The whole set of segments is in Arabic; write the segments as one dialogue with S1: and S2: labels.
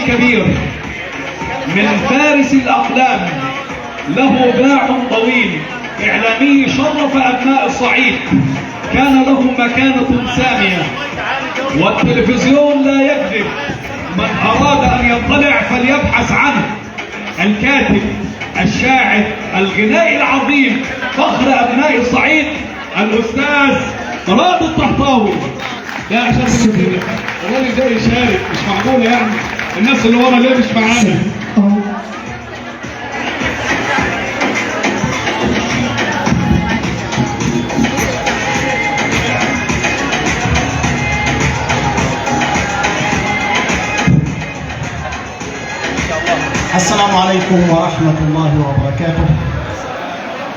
S1: كبير من فارس الأقلام، له باع طويل إعلامي شرف أبناء الصعيد، كان له مكانة سامية، والتلفزيون لا يكذب، من أراد أن يطلع فليبحث عنه. الكاتب، الشاعر، الغنائي العظيم، فخر أبناء الصعيد، الأستاذ راضي الطهطاوي. يا عشان كده الراجل ده يشارك، مش معقول يعني الناس اللي ورا ليه مش معانا؟
S2: السلام عليكم ورحمة الله وبركاته.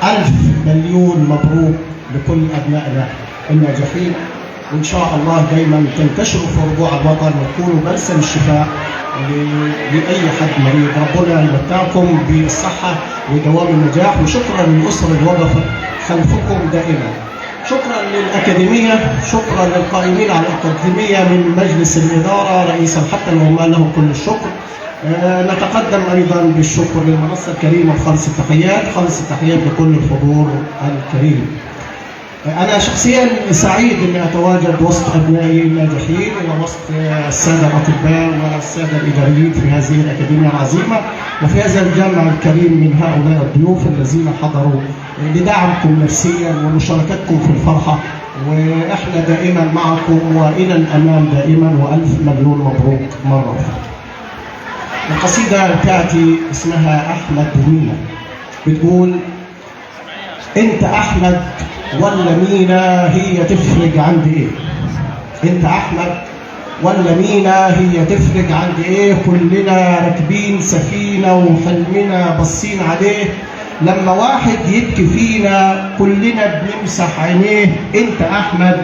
S2: ألف مليون مبروك لكل أبنائنا الناجحين، وإن شاء الله دايما تنتشروا في ربوع الوطن وتكونوا بلسم الشفاء لأي حد مريض. ربنا يمتعكم بالصحة ودوام النجاح، وشكرا للأسرة اللي وقفت خلفكم دائما. شكرا للأكاديمية، شكرا للقائمين على الأكاديمية من مجلس الإدارة رئيسا حتى العمال، لهم كل الشكر. نتقدم أيضا بالشكر للمنصة الكريمة وخالص التحيات، خالص التحيات لكل الحضور الكريم. أنا شخصيا سعيد أني أتواجد وسط أبنائي الناجحين ووسط السادة الأطباء والسادة الإداريين في هذه الأكاديمية العظيمة، وفي هذا الجمع الكريم من هؤلاء الضيوف الذين حضروا لدعمكم نفسيا ومشاركتكم في الفرحة، وإحنا دائما معكم وإلى الأمام دائما، وألف مليون مبروك مرة أخرى. القصيدة بتاعتي اسمها أحمد ومينا، بتقول: أنت أحمد ولا مينا هي تفرق عندي إيه؟ أنت أحمد ولا مينا هي تفرق عندي إيه؟ كلنا راكبين سفينة وحلمنا باصين عليه، لما واحد يبكي فينا كلنا بنمسح عينيه. أنت أحمد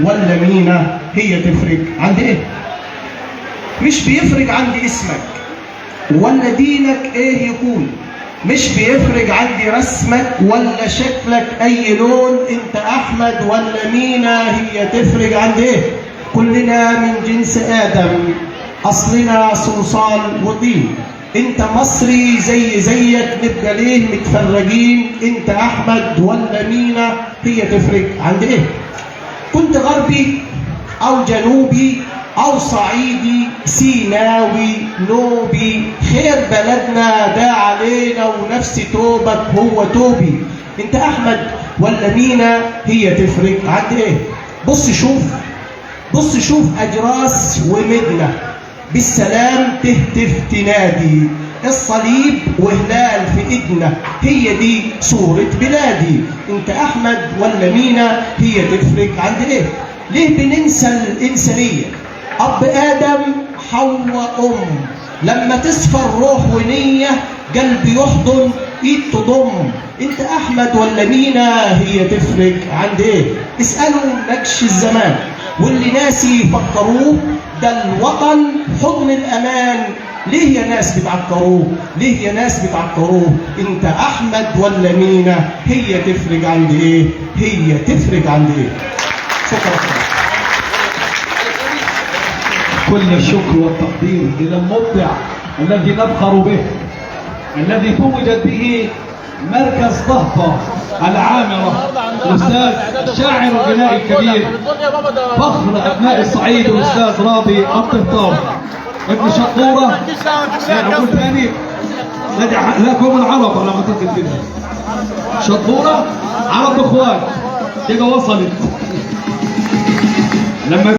S2: ولا مينا هي تفرق عندي إيه؟ مش بيفرق عندي اسمك ولا دينك ايه يكون، مش بيفرق عندي رسمك ولا شكلك اي لون. انت احمد ولا مينا هي تفرق عندي ايه؟ كلنا من جنس ادم، اصلنا صلصال وطين. انت مصري زيك، نبقى ليه متفرجين؟ انت احمد ولا مينا هي تفرق عندي ايه؟ كنت غربي او جنوبي أو صعيدي سيناوي نوبي، خير بلدنا ده علينا ونفس توبك هو توبي. انت أحمد ولا مينا هي تفرق عندي ايه؟ بص شوف أجراس ومدنة بالسلام تهتف تنادي، الصليب وهلال في إيدنا، هي دي صورة بلادي. انت أحمد ولا مينا هي تفرق عندي ايه؟ ليه بننسى الإنسانية؟ أب آدم حواء لما تصفى الروح ونية، قلب يحضن إيد تضم. أنت أحمد ولا مينا هي تفرق عند إيه؟ اسألوا نكش الزمان واللي ناسي يفكروه، ده الوطن حضن الأمان. ليه يا ناس بتعكروه؟ ليه يا ناس بتعكروه؟ أنت أحمد ولا مينا هي تفرق عند إيه؟ هي تفرق عند إيه؟ شكرا.
S1: كل الشكر والتقدير إلى المبدع الذي نفخر به، الذي توجد به مركز طهطا العامرة، الأستاذ الشاعر الغنائي الكبير فخر أبناء الصعيد الأستاذ راضي الطهطاوي. ابن شطورة أقول ثاني لكم العرب على ما أعتقد كده، شطورة عرب إخوان كده وصلت لما